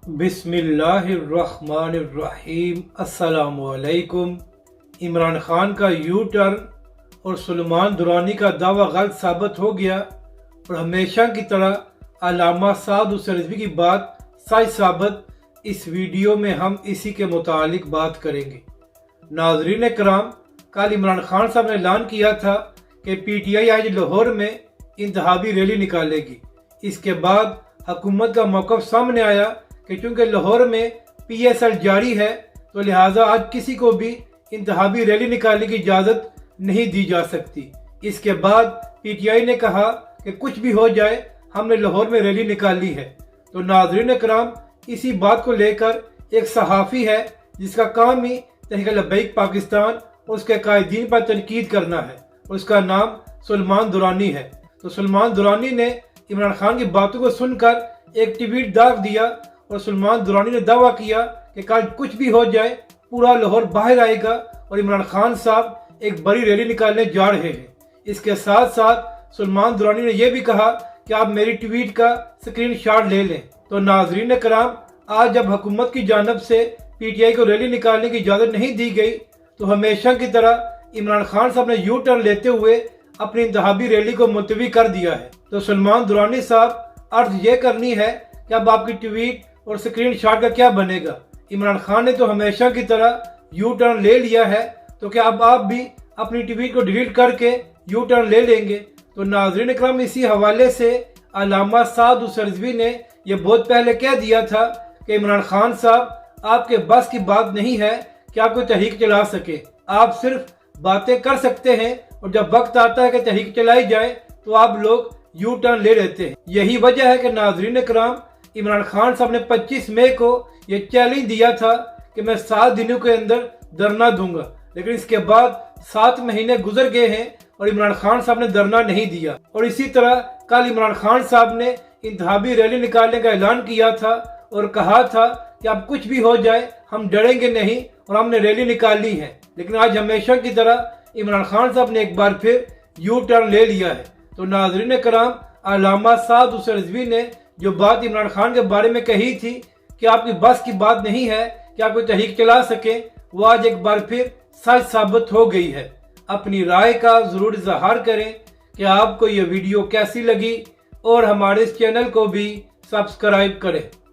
बिस्मिल्लाहिर्रहमानिर्रहीम। अस्सलामुअलैकुम। इमरान खान का यू टर्न और सलमान दुरानी का दावा गलत साबित हो गया और हमेशा की तरह अल्लामा साद हुसैन रिजवी की बात सच साबित। इस वीडियो में हम इसी के मुतालिक बात करेंगे। नाजरीन कराम, कल इमरान खान साहब ने ऐलान किया था कि PTI आज लाहौर में इंतहाबी रैली निकालेगी। इसके बाद हुकूमत का मौक़िफ़ सामने आया कि चूँकि लाहौर में PSL जारी है तो लिहाजा आज किसी को भी इंतहाबी रैली निकालने की इजाज़त नहीं दी जा सकती। इसके बाद PTI ने कहा कि कुछ भी हो जाए हमने लाहौर में रैली निकाली है। तो नाज़रीन कराम, इसी बात को लेकर एक सहाफ़ी है जिसका काम ही तहरीक लब्बैक पाकिस्तान और उसके कायदीन पर तनकीद करना है, उसका नाम सलमान दुरानी है। तो सलमान दुरानी ने इमरान खान की बातों को सुनकर एक ट्वीट दाग दिया और सलमान दुरानी ने दावा किया कि कल कुछ भी हो जाए पूरा लाहौर बाहर आएगा और इमरान खान साहब एक बड़ी रैली निकालने जा रहे हैं। इसके साथ साथ सलमान दुरानी ने यह भी कहा कि आप मेरी ट्वीट का स्क्रीनशॉट ले लें। तो नाजरीन कराम, आज जब हुकूमत की जानिब से PTI को रैली निकालने की इजाज़त नहीं दी गई तो हमेशा की तरह इमरान खान साहब ने यू टर्न लेते हुए अपनी इंतहाबी रैली को मुलतवी कर दिया है। तो सलमान दुरानी साहब, अर्ज ये करनी है कि अब आपकी ट्वीट और स्क्रीनशॉट का क्या बनेगा। इमरान खान ने तो हमेशा की तरह यू टर्न ले लिया है, तो क्या अब आप भी अपनी ट्वीट को डिलीट करके यू टर्न ले लेंगे। तो नाज़रीन इकराम, इसी हवाले से अल्लामा साद हुसैन रिजवी ने यह बहुत पहले कह दिया था कि इमरान खान साहब, आपके बस की बात नहीं है कि आप कोई तहरीक चला सके। आप सिर्फ बातें कर सकते हैं और जब वक्त आता है कि तहरीक चलाई जाए तो आप लोग यू टर्न ले लेते हैं। यही वजह है कि नाज़रीन कराम, इमरान खान साहब ने 25 मई को यह चैलेंज दिया था कि मैं 7 दिनों के अंदर धरना दूंगा, लेकिन इसके बाद 7 महीने गुजर गए हैं और इमरान खान साहब ने धरना नहीं दिया। और इसी तरह कल इमरान खान साहब ने इंतहाबी रैली निकालने का ऐलान किया था और कहा था कि अब कुछ भी हो जाए हम डरेंगे नहीं और हमने रैली निकाली है। लेकिन आज हमेशा की तरह इमरान खान साहब ने एक बार फिर यू टर्न ले लिया है। तो नाज़रीन कराम, अल्लामा साद हुसैन रिजवी ने जो बात इमरान खान के बारे में कही थी कि आपकी बस की बात नहीं है कि आप कोई तहरीक चला सके, वो आज एक बार फिर सच साबित हो गई है। अपनी राय का जरूर इजहार करें कि आपको ये वीडियो कैसी लगी और हमारे इस चैनल को भी सब्सक्राइब करें।